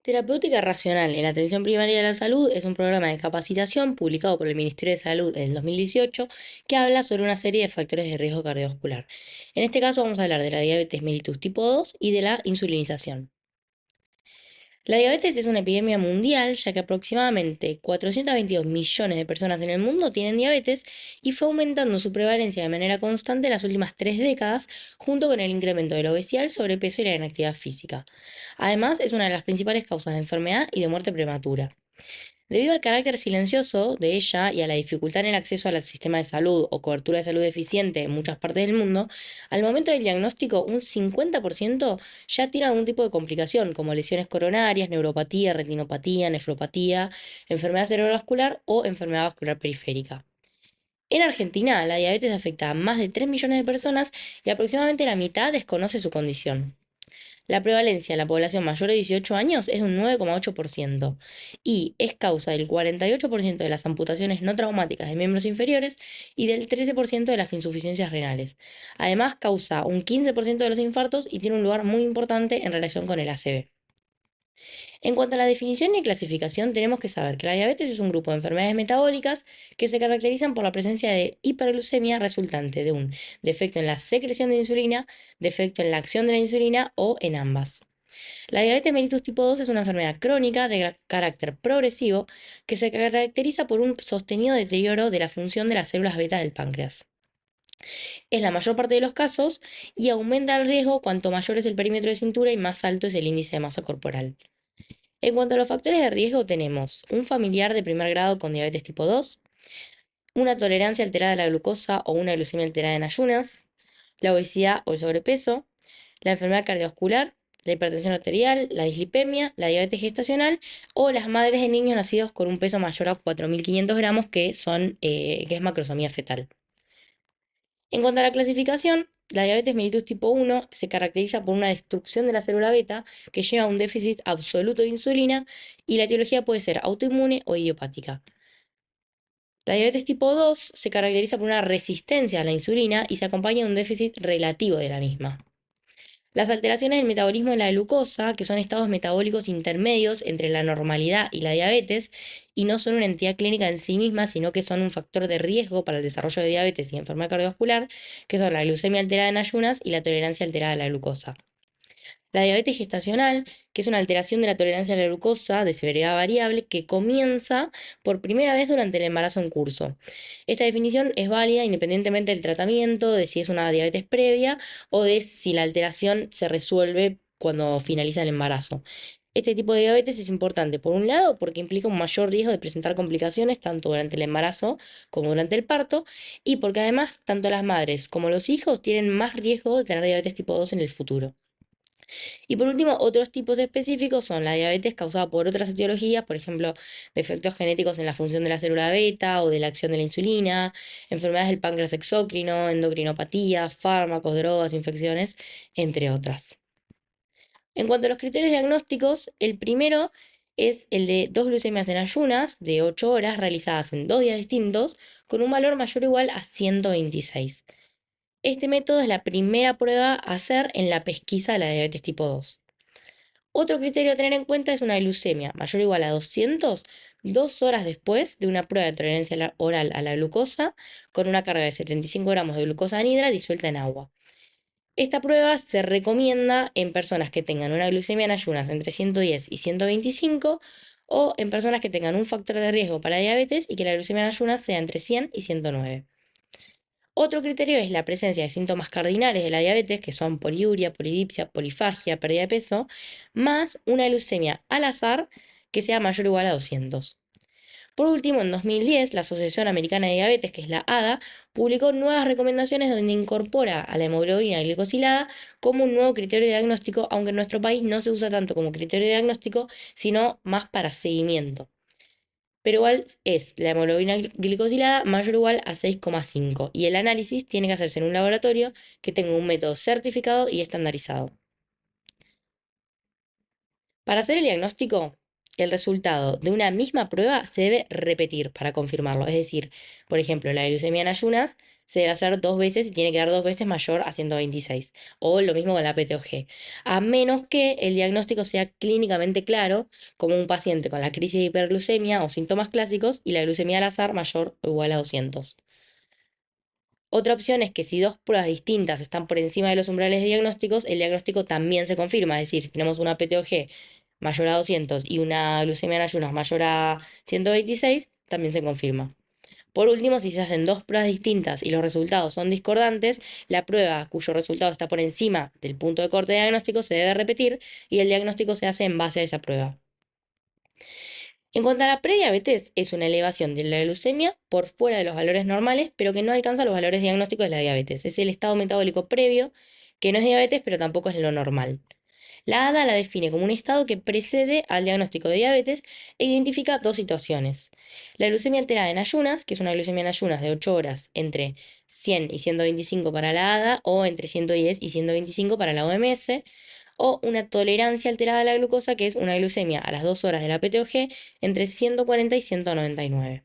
Terapéutica Racional en la Atención Primaria de la Salud es un programa de capacitación publicado por el Ministerio de Salud en el 2018 que habla sobre una serie de factores de riesgo cardiovascular. En este caso vamos a hablar de la diabetes mellitus tipo 2 y de la insulinización. La diabetes es una epidemia mundial, ya que aproximadamente 422 millones de personas en el mundo tienen diabetes y fue aumentando su prevalencia de manera constante en las últimas 3 décadas, junto con el incremento de la obesidad, el sobrepeso y la inactividad física. Además, es una de las principales causas de enfermedad y de muerte prematura. Debido al carácter silencioso de ella y a la dificultad en el acceso al sistema de salud o cobertura de salud deficiente en muchas partes del mundo, al momento del diagnóstico un 50% ya tiene algún tipo de complicación, como lesiones coronarias, neuropatía, retinopatía, nefropatía, enfermedad cerebrovascular o enfermedad vascular periférica. En Argentina, la diabetes afecta a más de 3 millones de personas y aproximadamente la mitad desconoce su condición. La prevalencia en la población mayor de 18 años es de un 9,8% y es causa del 48% de las amputaciones no traumáticas de miembros inferiores y del 13% de las insuficiencias renales. Además, causa un 15% de los infartos y tiene un lugar muy importante en relación con el ACV. En cuanto a la definición y clasificación, tenemos que saber que la diabetes es un grupo de enfermedades metabólicas que se caracterizan por la presencia de hiperglucemia resultante de un defecto en la secreción de insulina, defecto en la acción de la insulina o en ambas. La diabetes mellitus tipo 2 es una enfermedad crónica de carácter progresivo que se caracteriza por un sostenido deterioro de la función de las células beta del páncreas. Es la mayor parte de los casos y aumenta el riesgo cuanto mayor es el perímetro de cintura y más alto es el índice de masa corporal. En cuanto a los factores de riesgo, tenemos un familiar de primer grado con diabetes tipo 2, una tolerancia alterada a la glucosa o una glucemia alterada en ayunas, la obesidad o el sobrepeso, la enfermedad cardiovascular, la hipertensión arterial, la dislipemia, la diabetes gestacional o las madres de niños nacidos con un peso mayor a 4.500 gramos que es macrosomía fetal. En cuanto a la clasificación, la diabetes mellitus tipo 1 se caracteriza por una destrucción de la célula beta que lleva a un déficit absoluto de insulina y la etiología puede ser autoinmune o idiopática. La diabetes tipo 2 se caracteriza por una resistencia a la insulina y se acompaña de un déficit relativo de la misma. Las alteraciones del metabolismo de la glucosa, que son estados metabólicos intermedios entre la normalidad y la diabetes, y no son una entidad clínica en sí misma, sino que son un factor de riesgo para el desarrollo de diabetes y enfermedad cardiovascular, que son la glucemia alterada en ayunas y la tolerancia alterada a la glucosa. La diabetes gestacional, que es una alteración de la tolerancia a la glucosa de severidad variable que comienza por primera vez durante el embarazo en curso. Esta definición es válida independientemente del tratamiento, de si es una diabetes previa o de si la alteración se resuelve cuando finaliza el embarazo. Este tipo de diabetes es importante, por un lado, porque implica un mayor riesgo de presentar complicaciones tanto durante el embarazo como durante el parto, y porque además tanto las madres como los hijos tienen más riesgo de tener diabetes tipo 2 en el futuro. Y por último, otros tipos específicos son la diabetes causada por otras etiologías, por ejemplo, defectos genéticos en la función de la célula beta o de la acción de la insulina, enfermedades del páncreas exócrino, endocrinopatía, fármacos, drogas, infecciones, entre otras. En cuanto a los criterios diagnósticos, el primero es el de dos glucemias en ayunas de 8 horas realizadas en 2 días distintos con un valor mayor o igual a 126. Este método es la primera prueba a hacer en la pesquisa de la diabetes tipo 2. Otro criterio a tener en cuenta es una glucemia mayor o igual a 200 2 horas después de una prueba de tolerancia oral a la glucosa con una carga de 75 gramos de glucosa anhidra disuelta en agua. Esta prueba se recomienda en personas que tengan una glucemia en ayunas entre 110 y 125 o en personas que tengan un factor de riesgo para diabetes y que la glucemia en ayunas sea entre 100 y 109. Otro criterio es la presencia de síntomas cardinales de la diabetes, que son poliuria, polidipsia, polifagia, pérdida de peso, más una glucemia al azar que sea mayor o igual a 200. Por último, en 2010, la Asociación Americana de Diabetes, que es la ADA, publicó nuevas recomendaciones donde incorpora a la hemoglobina glicosilada como un nuevo criterio diagnóstico, aunque en nuestro país no se usa tanto como criterio diagnóstico, sino más para seguimiento, pero igual es la hemoglobina glicosilada mayor o igual a 6,5 y el análisis tiene que hacerse en un laboratorio que tenga un método certificado y estandarizado. Para hacer el diagnóstico, el resultado de una misma prueba se debe repetir para confirmarlo. Es decir, por ejemplo, la glucemia en ayunas se debe hacer 2 veces y tiene que dar 2 veces mayor a 126. O lo mismo con la PTOG. A menos que el diagnóstico sea clínicamente claro, como un paciente con la crisis de hiperglucemia o síntomas clásicos y la glucemia al azar mayor o igual a 200. Otra opción es que si dos pruebas distintas están por encima de los umbrales diagnósticos, el diagnóstico también se confirma. Es decir, si tenemos una PTOG mayor a 200 y una glucemia en ayunas mayor a 126, también se confirma. Por último, si se hacen dos pruebas distintas y los resultados son discordantes, la prueba cuyo resultado está por encima del punto de corte diagnóstico se debe repetir y el diagnóstico se hace en base a esa prueba. En cuanto a la prediabetes, es una elevación de la glucemia por fuera de los valores normales, pero que no alcanza los valores diagnósticos de la diabetes. Es el estado metabólico previo, que no es diabetes, pero tampoco es lo normal. La ADA la define como un estado que precede al diagnóstico de diabetes e identifica dos situaciones. La glucemia alterada en ayunas, que es una glucemia en ayunas de 8 horas entre 100 y 125 para la ADA o entre 110 y 125 para la OMS, o una tolerancia alterada a la glucosa, que es una glucemia a las 2 horas de la PTOG entre 140 y 199.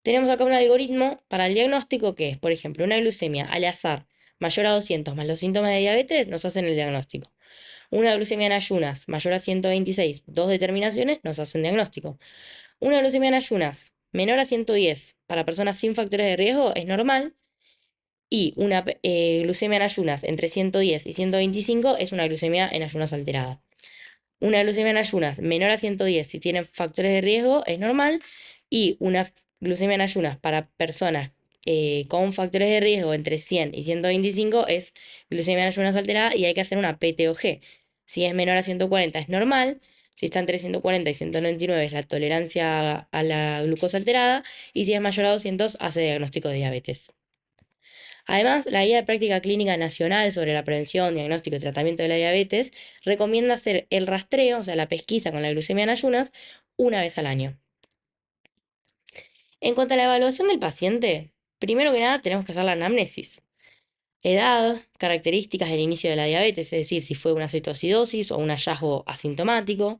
Tenemos acá un algoritmo para el diagnóstico que es, por ejemplo, una glucemia al azar mayor a 200 más los síntomas de diabetes nos hacen el diagnóstico. Una glucemia en ayunas mayor a 126, dos determinaciones nos hacen diagnóstico. Una glucemia en ayunas menor a 110 para personas sin factores de riesgo es normal. Y una glucemia en ayunas entre 110 y 125 es una glucemia en ayunas alterada. Una glucemia en ayunas menor a 110 si tienen factores de riesgo es normal. Y una glucemia en ayunas para personas con factores de riesgo entre 100 y 125 es glucemia en ayunas alterada y hay que hacer una PTOG. Si es menor a 140 es normal. Si está entre 140 y 199 es la tolerancia a la glucosa alterada. Y si es mayor a 200 hace diagnóstico de diabetes. Además, la Guía de Práctica Clínica Nacional sobre la Prevención, Diagnóstico y Tratamiento de la Diabetes recomienda hacer el rastreo, o sea, la pesquisa con la glucemia en ayunas, una vez al año. En cuanto a la evaluación del paciente, primero que nada tenemos que hacer la anamnesis. Edad, características del inicio de la diabetes, es decir, si fue una cetoacidosis o un hallazgo asintomático,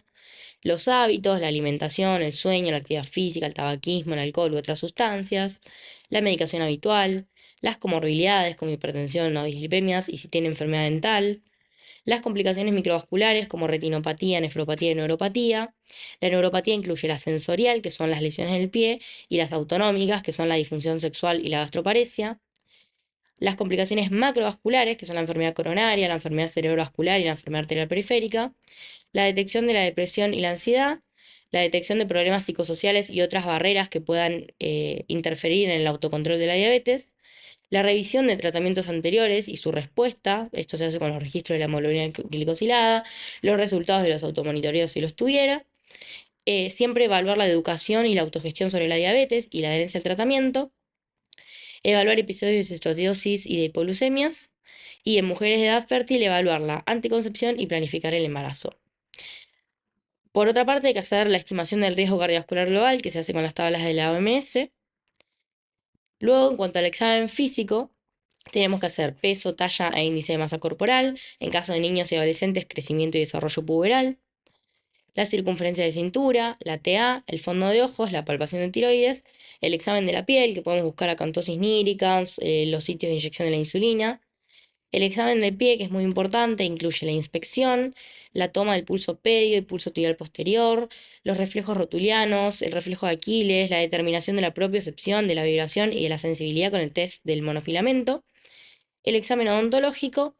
los hábitos, la alimentación, el sueño, la actividad física, el tabaquismo, el alcohol u otras sustancias, la medicación habitual, las comorbilidades como hipertensión o dislipemias y si tiene enfermedad dental, las complicaciones microvasculares como retinopatía, nefropatía y neuropatía. La neuropatía incluye la sensorial, que son las lesiones del pie, y las autonómicas, que son la disfunción sexual y la gastroparesia. Las complicaciones macrovasculares, que son la enfermedad coronaria, la enfermedad cerebrovascular y la enfermedad arterial periférica, la detección de la depresión y la ansiedad, la detección de problemas psicosociales y otras barreras que puedan interferir en el autocontrol de la diabetes, la revisión de tratamientos anteriores y su respuesta, esto se hace con los registros de la hemoglobina glicosilada, los resultados de los automonitoreos si los tuviera, siempre evaluar la educación y la autogestión sobre la diabetes y la adherencia al tratamiento, evaluar episodios de cetoacidosis y de hipoglucemias, y en mujeres de edad fértil evaluar la anticoncepción y planificar el embarazo. Por otra parte, hay que hacer la estimación del riesgo cardiovascular global, que se hace con las tablas de la OMS. Luego, en cuanto al examen físico, tenemos que hacer peso, talla e índice de masa corporal. En caso de niños y adolescentes, crecimiento y desarrollo puberal. La circunferencia de cintura, la TA, el fondo de ojos, la palpación de tiroides, el examen de la piel, que podemos buscar acantosis nírica, los sitios de inyección de la insulina. El examen de pie, que es muy importante, incluye la inspección, la toma del pulso pedio y pulso tibial posterior, los reflejos rotulianos, el reflejo de Aquiles, la determinación de la propiocepción, de la vibración y de la sensibilidad con el test del monofilamento, el examen odontológico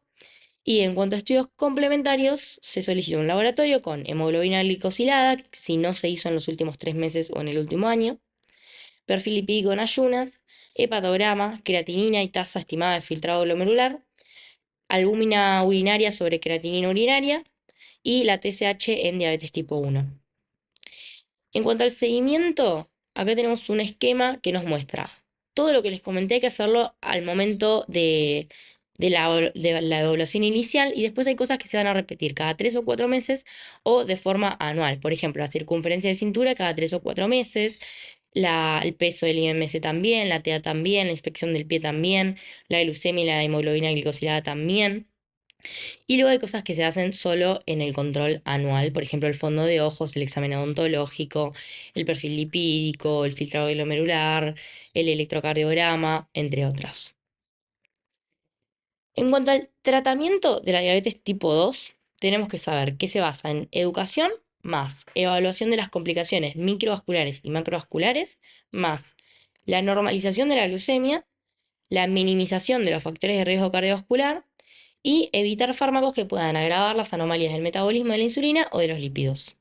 y en cuanto a estudios complementarios, se solicita un laboratorio con hemoglobina glicosilada, si no se hizo en los últimos 3 meses o en el último año, perfil lipídico en ayunas, hepatograma, creatinina y tasa estimada de filtrado glomerular, albúmina urinaria sobre creatinina urinaria y la TSH en diabetes tipo 1. En cuanto al seguimiento, acá tenemos un esquema que nos muestra todo lo que les comenté, hay que hacerlo al momento de la evaluación inicial y después hay cosas que se van a repetir cada 3 o 4 meses o de forma anual. Por ejemplo, la circunferencia de cintura cada 3 o 4 meses, el peso del IMC también, la TEA también, la inspección del pie también, la glucemia y la hemoglobina glicosilada también. Y luego hay cosas que se hacen solo en el control anual, por ejemplo, el fondo de ojos, el examen odontológico, el perfil lipídico, el filtrado glomerular, el electrocardiograma, entre otras. En cuanto al tratamiento de la diabetes tipo 2, tenemos que saber que se basa en educación más evaluación de las complicaciones microvasculares y macrovasculares, más la normalización de la glucemia, la minimización de los factores de riesgo cardiovascular y evitar fármacos que puedan agravar las anomalías del metabolismo de la insulina o de los lípidos.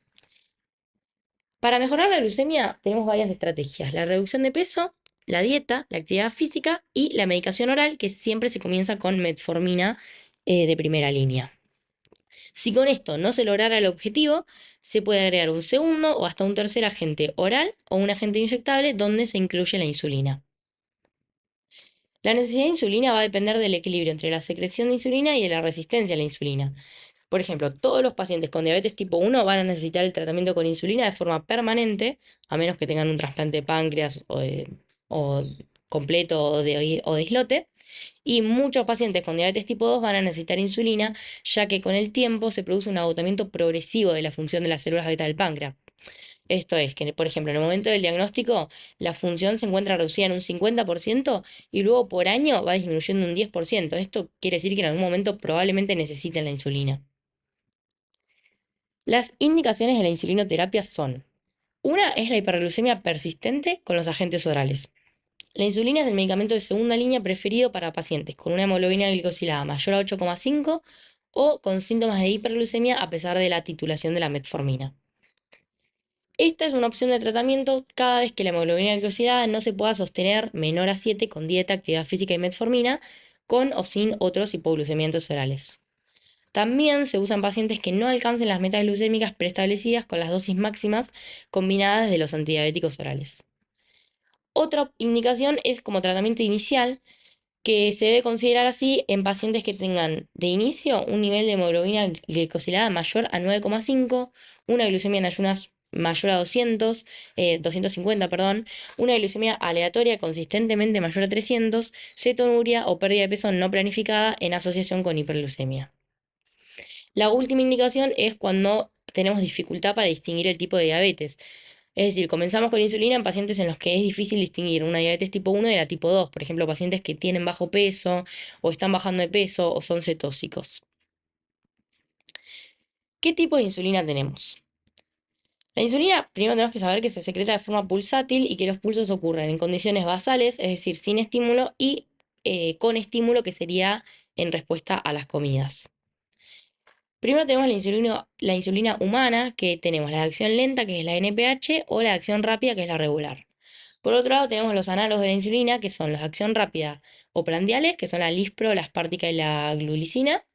Para mejorar la glucemia tenemos varias estrategias: la reducción de peso, la dieta, la actividad física y la medicación oral, que siempre se comienza con metformina de primera línea. Si con esto no se lograra el objetivo, se puede agregar un segundo o hasta un tercer agente oral o un agente inyectable donde se incluye la insulina. La necesidad de insulina va a depender del equilibrio entre la secreción de insulina y de la resistencia a la insulina. Por ejemplo, todos los pacientes con diabetes tipo 1 van a necesitar el tratamiento con insulina de forma permanente, a menos que tengan un trasplante de páncreas o completo o de islote. Y muchos pacientes con diabetes tipo 2 van a necesitar insulina, ya que con el tiempo se produce un agotamiento progresivo de la función de las células beta del páncreas. Esto es que, por ejemplo, en el momento del diagnóstico, la función se encuentra reducida en un 50% y luego por año va disminuyendo un 10%. Esto quiere decir que en algún momento probablemente necesiten la insulina. Las indicaciones de la insulinoterapia son: una es la hiperglucemia persistente con los agentes orales. La insulina es el medicamento de segunda línea preferido para pacientes con una hemoglobina glicosilada mayor a 8,5 o con síntomas de hiperglucemia a pesar de la titulación de la metformina. Esta es una opción de tratamiento cada vez que la hemoglobina glicosilada no se pueda sostener menor a 7 con dieta, actividad física y metformina, con o sin otros hipoglucemiantes orales. También se usa en pacientes que no alcancen las metas glucémicas preestablecidas con las dosis máximas combinadas de los antidiabéticos orales. Otra indicación es como tratamiento inicial, que se debe considerar así en pacientes que tengan de inicio un nivel de hemoglobina glicosilada mayor a 9,5, una glucemia en ayunas mayor a 250, perdón, una glucemia aleatoria consistentemente mayor a 300, cetonuria o pérdida de peso no planificada en asociación con hiperglucemia. La última indicación es cuando tenemos dificultad para distinguir el tipo de diabetes. Es decir, comenzamos con insulina en pacientes en los que es difícil distinguir una diabetes tipo 1 de la tipo 2, por ejemplo, pacientes que tienen bajo peso o están bajando de peso o son cetóxicos. ¿Qué tipo de insulina tenemos? La insulina, primero tenemos que saber que se secreta de forma pulsátil y que los pulsos ocurren en condiciones basales, es decir, sin estímulo, y con estímulo, que sería en respuesta a las comidas. Primero tenemos la insulina humana, que tenemos la de acción lenta, que es la NPH, o la de acción rápida, que es la regular. Por otro lado, tenemos los análogos de la insulina, que son los de acción rápida o prandiales, que son la Lispro, la Aspartica y la glulicina,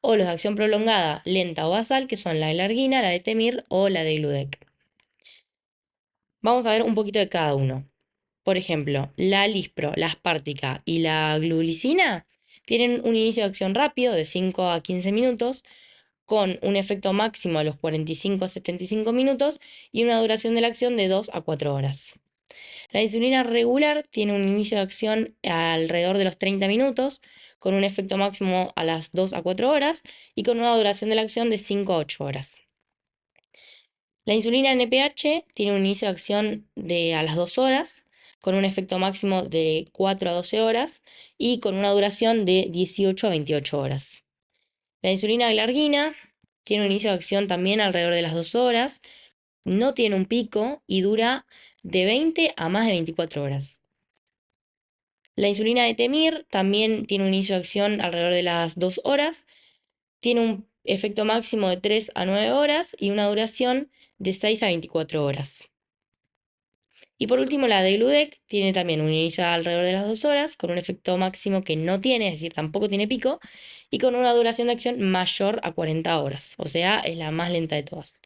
o los de acción prolongada, lenta o basal, que son la Elargina, la de Temir o la de Gludec. Vamos a ver un poquito de cada uno. Por ejemplo, la Lispro, la Aspartica y la glulicina tienen un inicio de acción rápido de 5 a 15 minutos, con un efecto máximo a los 45 a 75 minutos y una duración de la acción de 2 a 4 horas. La insulina regular tiene un inicio de acción alrededor de los 30 minutos, con un efecto máximo a las 2 a 4 horas y con una duración de la acción de 5 a 8 horas. La insulina NPH tiene un inicio de acción a las 2 horas, con un efecto máximo de 4 a 12 horas y con una duración de 18 a 28 horas. La insulina glargina tiene un inicio de acción también alrededor de las 2 horas, no tiene un pico y dura de 20 a más de 24 horas. La insulina de Temir también tiene un inicio de acción alrededor de las 2 horas, tiene un efecto máximo de 3 a 9 horas y una duración de 6 a 24 horas. Y por último, la de Gludec tiene también un inicio alrededor de las 2 horas, con un efecto máximo que no tiene, es decir, tampoco tiene pico, y con una duración de acción mayor a 40 horas, o sea, es la más lenta de todas.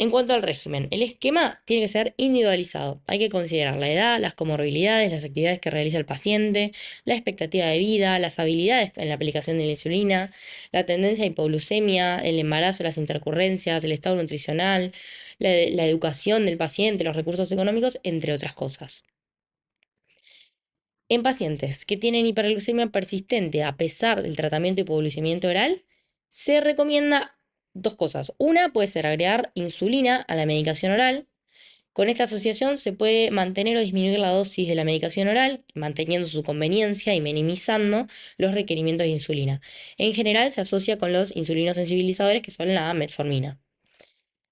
En cuanto al régimen, el esquema tiene que ser individualizado. Hay que considerar la edad, las comorbilidades, las actividades que realiza el paciente, la expectativa de vida, las habilidades en la aplicación de la insulina, la tendencia a hipoglucemia, el embarazo, las intercurrencias, el estado nutricional, la educación del paciente, los recursos económicos, entre otras cosas. En pacientes que tienen hiperglucemia persistente a pesar del tratamiento hipoglucemiante oral, se recomienda dos cosas. Una puede ser agregar insulina a la medicación oral. Con esta asociación se puede mantener o disminuir la dosis de la medicación oral, manteniendo su conveniencia y minimizando los requerimientos de insulina. En general se asocia con los insulinosensibilizadores que son la metformina.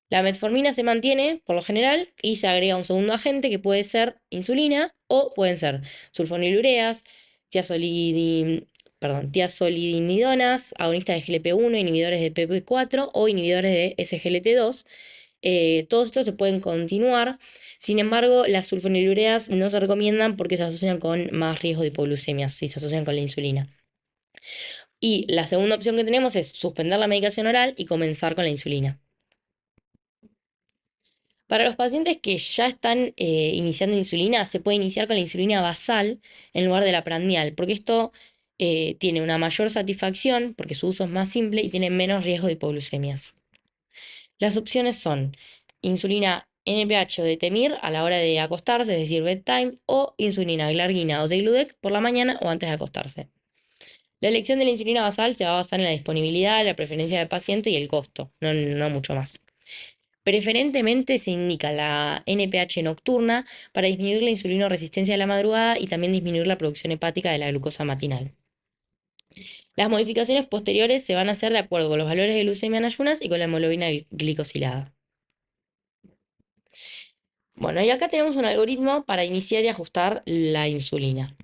La metformina se mantiene, por lo general, y se agrega un segundo agente que puede ser insulina o pueden ser sulfonilureas, tiazolidinidonas, agonistas de GLP-1, inhibidores de PP4 o inhibidores de SGLT2. Todos estos se pueden continuar. Sin embargo, las sulfonilureas no se recomiendan porque se asocian con más riesgo de hipoglucemia si se asocian con la insulina. Y la segunda opción que tenemos es suspender la medicación oral y comenzar con la insulina. Para los pacientes que ya están iniciando insulina, se puede iniciar con la insulina basal en lugar de la prandial, porque esto tiene una mayor satisfacción, porque su uso es más simple y tiene menos riesgo de hipoglucemias. Las opciones son insulina NPH o de Temir a la hora de acostarse, es decir, bedtime, o insulina glargina o Degludec por la mañana o antes de acostarse. La elección de la insulina basal se va a basar en la disponibilidad, la preferencia del paciente y el costo, no mucho más. Preferentemente se indica la NPH nocturna para disminuir la insulinoresistencia de la madrugada y también disminuir la producción hepática de la glucosa matinal. Las modificaciones posteriores se van a hacer de acuerdo con los valores de glucemia en ayunas y con la hemoglobina glicosilada. Bueno, y acá tenemos un algoritmo para iniciar y ajustar la insulina.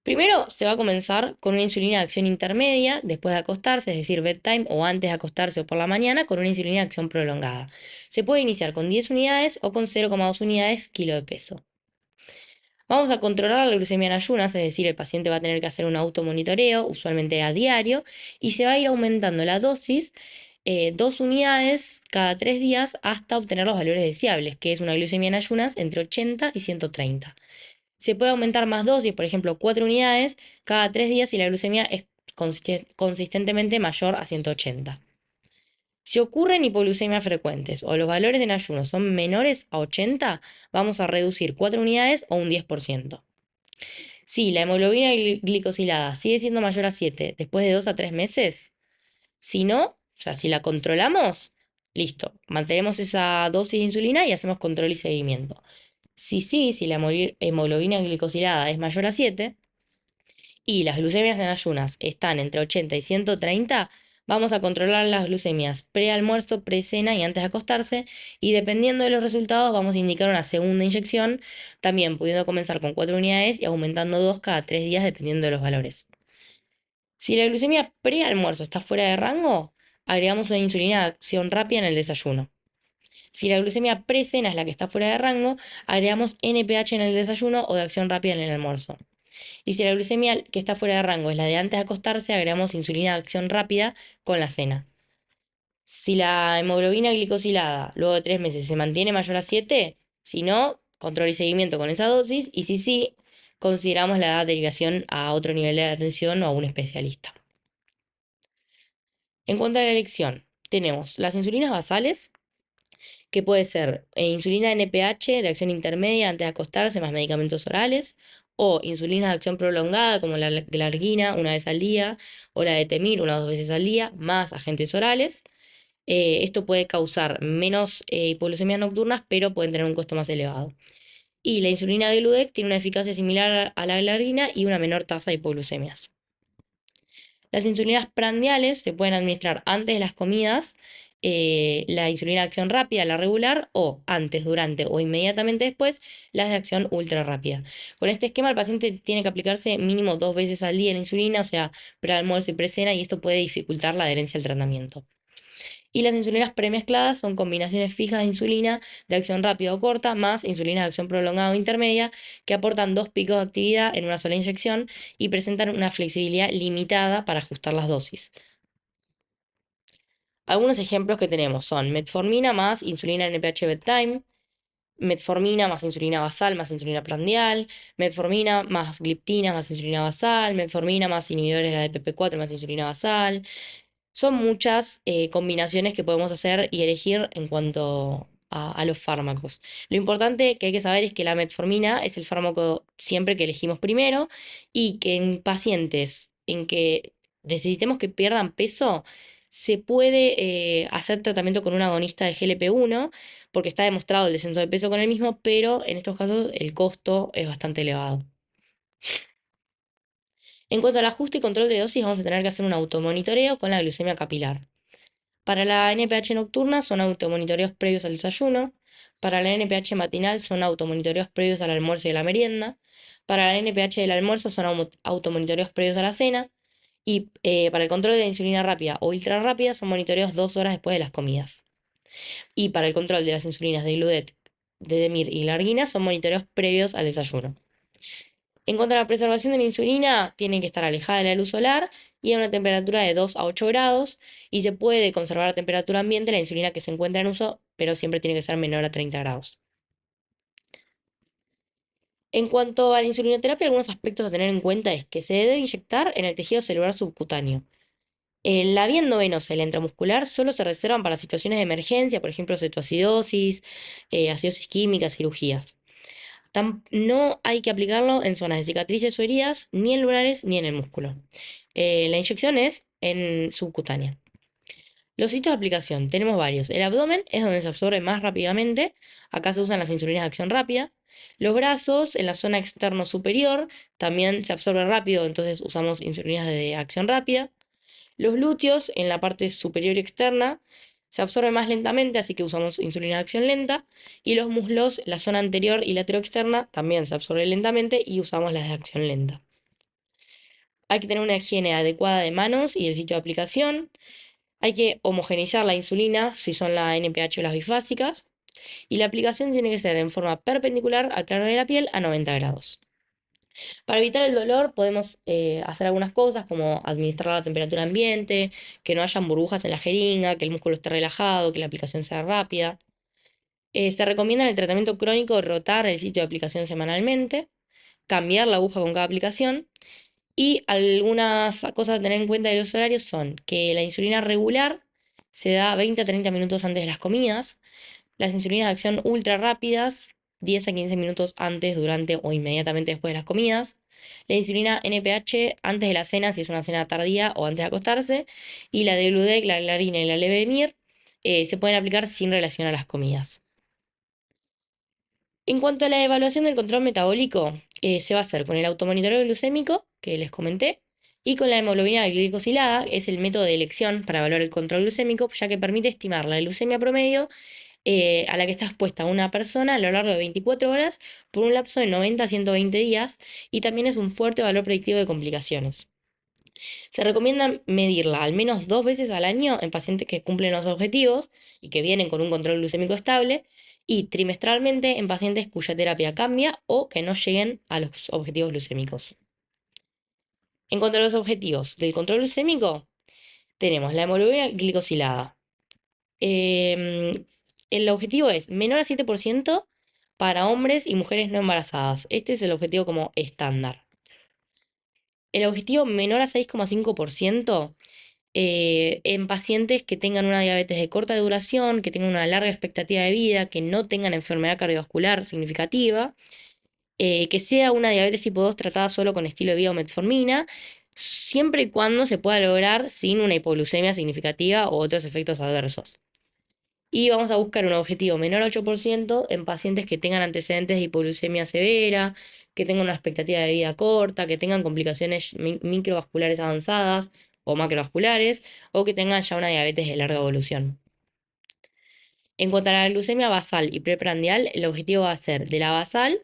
Primero se va a comenzar con una insulina de acción intermedia, después de acostarse, es decir, bedtime o antes de acostarse o por la mañana, con una insulina de acción prolongada. Se puede iniciar con 10 unidades o con 0,2 unidades kilo de peso. Vamos a controlar la glucemia en ayunas, es decir, el paciente va a tener que hacer un automonitoreo, usualmente a diario, y se va a ir aumentando la dosis 2 unidades cada 3 días hasta obtener los valores deseables, que es una glucemia en ayunas entre 80 y 130. Se puede aumentar más dosis, por ejemplo, 4 unidades cada 3 días si la glucemia es consistentemente mayor a 180. Si ocurren hipoglucemias frecuentes o los valores en ayuno son menores a 80, vamos a reducir 4 unidades o un 10%. Si la hemoglobina glicosilada sigue siendo mayor a 7 después de 2 a 3 meses, si no, o sea, si la controlamos, listo, mantenemos esa dosis de insulina y hacemos control y seguimiento. Si sí, si la hemoglobina glicosilada es mayor a 7 y las glucemias en ayunas están entre 80 y 130, vamos a controlar las glucemias pre-almuerzo, pre-cena y antes de acostarse, y dependiendo de los resultados vamos a indicar una segunda inyección, también pudiendo comenzar con 4 unidades y aumentando 2 cada 3 días dependiendo de los valores. Si la glucemia pre-almuerzo está fuera de rango, agregamos una insulina de acción rápida en el desayuno. Si la glucemia pre-cena es la que está fuera de rango, agregamos NPH en el desayuno o de acción rápida en el almuerzo. Y si la glucemia que está fuera de rango es la de antes de acostarse, agregamos insulina de acción rápida con la cena. Si la hemoglobina glicosilada luego de 3 meses se mantiene mayor a 7, si no, control y seguimiento con esa dosis. Y si sí, consideramos la derivación a otro nivel de atención o a un especialista. En cuanto a la elección, tenemos las insulinas basales, que puede ser insulina NPH de acción intermedia antes de acostarse más medicamentos orales, o insulina de acción prolongada como la glargina una vez al día, o la de Temir una o dos veces al día, más agentes orales. Esto puede causar menos hipoglucemias nocturnas, pero pueden tener un costo más elevado. Y la insulina de Gludec tiene una eficacia similar a la glargina y una menor tasa de hipoglucemias. Las insulinas prandiales se pueden administrar antes de las comidas, la insulina de acción rápida, la regular, o antes, durante o inmediatamente después, las de acción ultra rápida. Con este esquema, el paciente tiene que aplicarse mínimo 2 veces al día la insulina, o sea, prealmuerzo y precena, y esto puede dificultar la adherencia al tratamiento. Y las insulinas premezcladas son combinaciones fijas de insulina de acción rápida o corta, más insulina de acción prolongada o intermedia, que aportan 2 picos de actividad en una sola inyección y presentan una flexibilidad limitada para ajustar las dosis. Algunos ejemplos que tenemos son metformina más insulina NPH bedtime, metformina más insulina basal más insulina prandial, metformina más gliptina más insulina basal, metformina más inhibidores de la DPP4 más insulina basal. Son muchas combinaciones que podemos hacer y elegir en cuanto a los fármacos. Lo importante que hay que saber es que la metformina es el fármaco siempre que elegimos primero y que en pacientes en que necesitemos que pierdan peso, se puede hacer tratamiento con un agonista de GLP-1 porque está demostrado el descenso de peso con el mismo, pero en estos casos el costo es bastante elevado. En cuanto al ajuste y control de dosis, vamos a tener que hacer un automonitoreo con la glucemia capilar. Para la NPH nocturna son automonitoreos previos al desayuno. Para la NPH matinal son automonitoreos previos al almuerzo y a la merienda. Para la NPH del almuerzo son automonitoreos previos a la cena. Y para el control de la insulina rápida o ultra rápida son monitoreos 2 horas después de las comidas. Y para el control de las insulinas de Gludet, de Demir y Larguina son monitoreos previos al desayuno. En cuanto a la preservación de la insulina, tiene que estar alejada de la luz solar y a una temperatura de 2 a 8 grados y se puede conservar a temperatura ambiente la insulina que se encuentra en uso, pero siempre tiene que ser menor a 30 grados. En cuanto a la insulinoterapia, algunos aspectos a tener en cuenta es que se debe inyectar en el tejido celular subcutáneo. La vía endovenosa y la intramuscular solo se reservan para situaciones de emergencia, por ejemplo, cetoacidosis, acidosis química, cirugías. No hay que aplicarlo en zonas de cicatrices o heridas, ni en lunares ni en el músculo. La inyección es en subcutánea. Los sitios de aplicación, tenemos varios. El abdomen es donde se absorbe más rápidamente. Acá se usan las insulinas de acción rápida. Los brazos, en la zona externo superior, también se absorbe rápido, entonces usamos insulinas de acción rápida. Los glúteos, en la parte superior y externa, se absorbe más lentamente, así que usamos insulina de acción lenta. Y los muslos, la zona anterior y externa, también se absorbe lentamente y usamos las de acción lenta. Hay que tener una higiene adecuada de manos y el sitio de aplicación. Hay que homogeneizar la insulina, si son la NPH o las bifásicas. Y la aplicación tiene que ser en forma perpendicular al plano de la piel a 90 grados. Para evitar el dolor podemos hacer algunas cosas como administrar la temperatura ambiente, que no hayan burbujas en la jeringa, que el músculo esté relajado, que la aplicación sea rápida. Se recomienda en el tratamiento crónico rotar el sitio de aplicación semanalmente, cambiar la aguja con cada aplicación y algunas cosas a tener en cuenta de los horarios son que la insulina regular se da 20 a 30 minutos antes de las comidas, las insulinas de acción ultra rápidas 10 a 15 minutos antes, durante o inmediatamente después de las comidas, la insulina NPH antes de la cena si es una cena tardía o antes de acostarse, y la de Gludec, la Glarina y la Levemir se pueden aplicar sin relación a las comidas. En cuanto a la evaluación del control metabólico, se va a hacer con el automonitoreo glucémico, que les comenté, y con la hemoglobina glicosilada, es el método de elección para evaluar el control glucémico, ya que permite estimar la glucemia promedio a la que está expuesta una persona a lo largo de 24 horas por un lapso de 90 a 120 días y también es un fuerte valor predictivo de complicaciones. Se recomienda medirla al menos 2 veces al año en pacientes que cumplen los objetivos y que vienen con un control glucémico estable y trimestralmente en pacientes cuya terapia cambia o que no lleguen a los objetivos glucémicos. En cuanto a los objetivos del control glucémico, tenemos la hemoglobina glicosilada. Em, el objetivo es menor a 7% para hombres y mujeres no embarazadas. Este es el objetivo como estándar. El objetivo menor a 6,5% en pacientes que tengan una diabetes de corta duración, que tengan una larga expectativa de vida, que no tengan enfermedad cardiovascular significativa, que sea una diabetes tipo 2 tratada solo con estilo de vida o metformina, siempre y cuando se pueda lograr sin una hipoglucemia significativa o otros efectos adversos. Y vamos a buscar un objetivo menor a 8% en pacientes que tengan antecedentes de hipoglucemia severa, que tengan una expectativa de vida corta, que tengan complicaciones microvasculares avanzadas o macrovasculares, o que tengan ya una diabetes de larga evolución. En cuanto a la glucemia basal y preprandial, el objetivo va a ser de la basal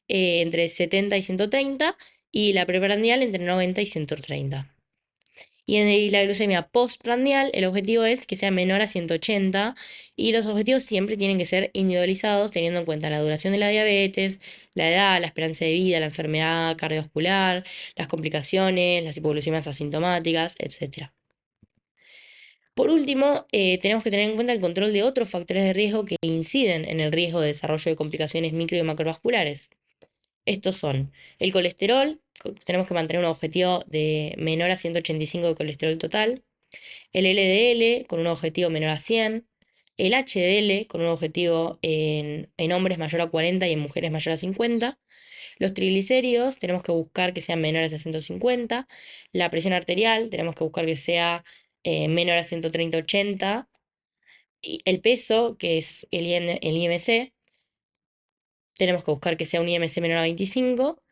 entre 70 y 130 y la preprandial entre 90 y 130. Y en la glucemia postprandial, el objetivo es que sea menor a 180 y los objetivos siempre tienen que ser individualizados teniendo en cuenta la duración de la diabetes, la edad, la esperanza de vida, la enfermedad cardiovascular, las complicaciones, las hipoglucemias asintomáticas, etc. Por último, tenemos que tener en cuenta el control de otros factores de riesgo que inciden en el riesgo de desarrollo de complicaciones micro y macrovasculares. Estos son el colesterol, tenemos que mantener un objetivo de menor a 185 de colesterol total, el LDL con un objetivo menor a 100, el HDL con un objetivo en hombres mayor a 40 y en mujeres mayor a 50. Los triglicéridos tenemos que buscar que sean menores a 150. La presión arterial tenemos que buscar que sea menor a 130-80. Y el peso, que es el IMC, tenemos que buscar que sea un IMC menor a 25.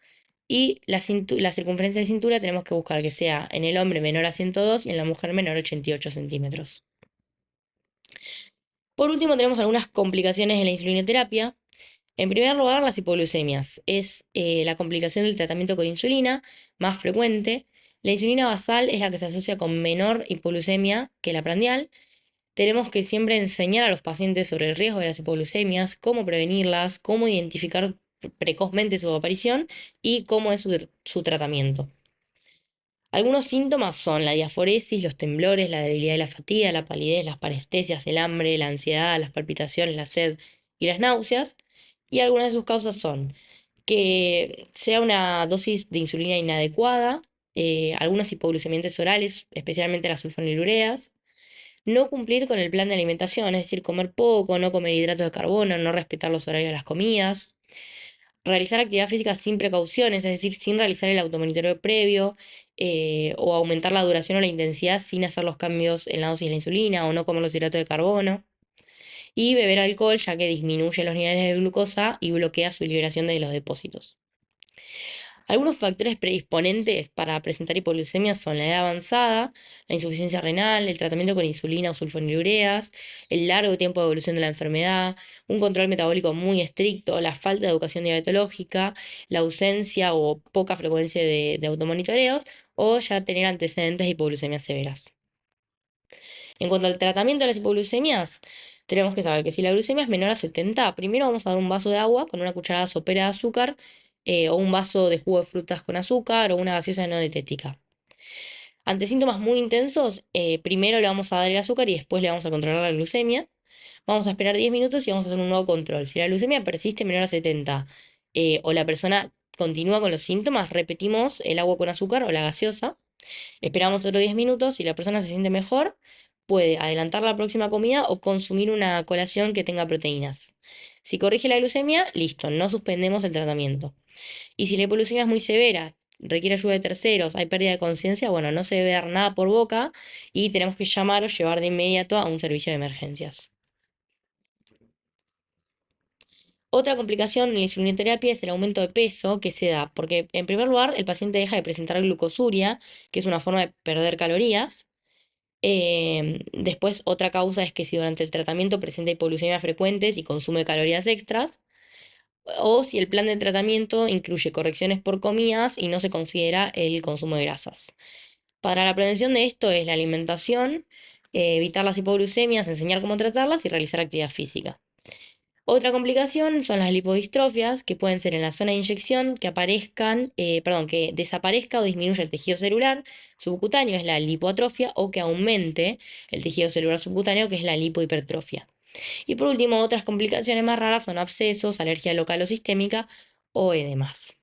Y la circunferencia de cintura tenemos que buscar que sea en el hombre menor a 102 y en la mujer menor a 88 centímetros. Por último, tenemos algunas complicaciones en la insulinoterapia. En primer lugar, las hipoglucemias. Es la complicación del tratamiento con insulina más frecuente. La insulina basal es la que se asocia con menor hipoglucemia que la prandial. Tenemos que siempre enseñar a los pacientes sobre el riesgo de las hipoglucemias, cómo prevenirlas, cómo identificar precozmente su aparición y cómo es su tratamiento. Algunos síntomas son la diaforesis, los temblores, la debilidad y la fatiga, la palidez, las parestesias, el hambre, la ansiedad, las palpitaciones, la sed y las náuseas. Y algunas de sus causas son que sea una dosis de insulina inadecuada, algunos hipoglucemiantes orales, especialmente las sulfonilureas, no cumplir con el plan de alimentación, es decir, comer poco, no comer hidratos de carbono, no respetar los horarios de las comidas, realizar actividad física sin precauciones, es decir, sin realizar el automonitoreo previo, o aumentar la duración o la intensidad sin hacer los cambios en la dosis de la insulina, o no comer los hidratos de carbono, y beber alcohol ya que disminuye los niveles de glucosa y bloquea su liberación de los depósitos. Algunos factores predisponentes para presentar hipoglucemia son la edad avanzada, la insuficiencia renal, el tratamiento con insulina o sulfonilureas, el largo tiempo de evolución de la enfermedad, un control metabólico muy estricto, la falta de educación diabetológica, la ausencia o poca frecuencia de automonitoreos o ya tener antecedentes de hipoglucemias severas. En cuanto al tratamiento de las hipoglucemias, tenemos que saber que si la glucemia es menor a 70, primero vamos a dar un vaso de agua con una cucharada sopera de azúcar, o un vaso de jugo de frutas con azúcar o una gaseosa no dietética. Ante síntomas muy intensos, primero le vamos a dar el azúcar y después le vamos a controlar la glucemia. Vamos a esperar 10 minutos y vamos a hacer un nuevo control. Si la glucemia persiste menor a 70, o la persona continúa con los síntomas, repetimos el agua con azúcar o la gaseosa. Esperamos otros 10 minutos, si la persona se siente mejor, puede adelantar la próxima comida o consumir una colación que tenga proteínas. Si corrige la glucemia, listo, no suspendemos el tratamiento. Y si la hipoglucemia es muy severa, requiere ayuda de terceros, hay pérdida de conciencia, bueno, no se debe dar nada por boca y tenemos que llamar o llevar de inmediato a un servicio de emergencias. Otra complicación de la insulinoterapia es el aumento de peso que se da, porque en primer lugar el paciente deja de presentar glucosuria, que es una forma de perder calorías. Después, otra causa es que si durante el tratamiento presenta hipoglucemias frecuentes y consume calorías extras, o si el plan de tratamiento incluye correcciones por comidas y no se considera el consumo de grasas. Para la prevención de esto es la alimentación, evitar las hipoglucemias, enseñar cómo tratarlas y realizar actividad física. Otra complicación son las lipodistrofias, que pueden ser en la zona de inyección, que desaparezca o disminuya el tejido celular subcutáneo, es la lipoatrofia, o que aumente el tejido celular subcutáneo, que es la lipohipertrofia. Y por último, otras complicaciones más raras son abscesos, alergia local o sistémica o edemas.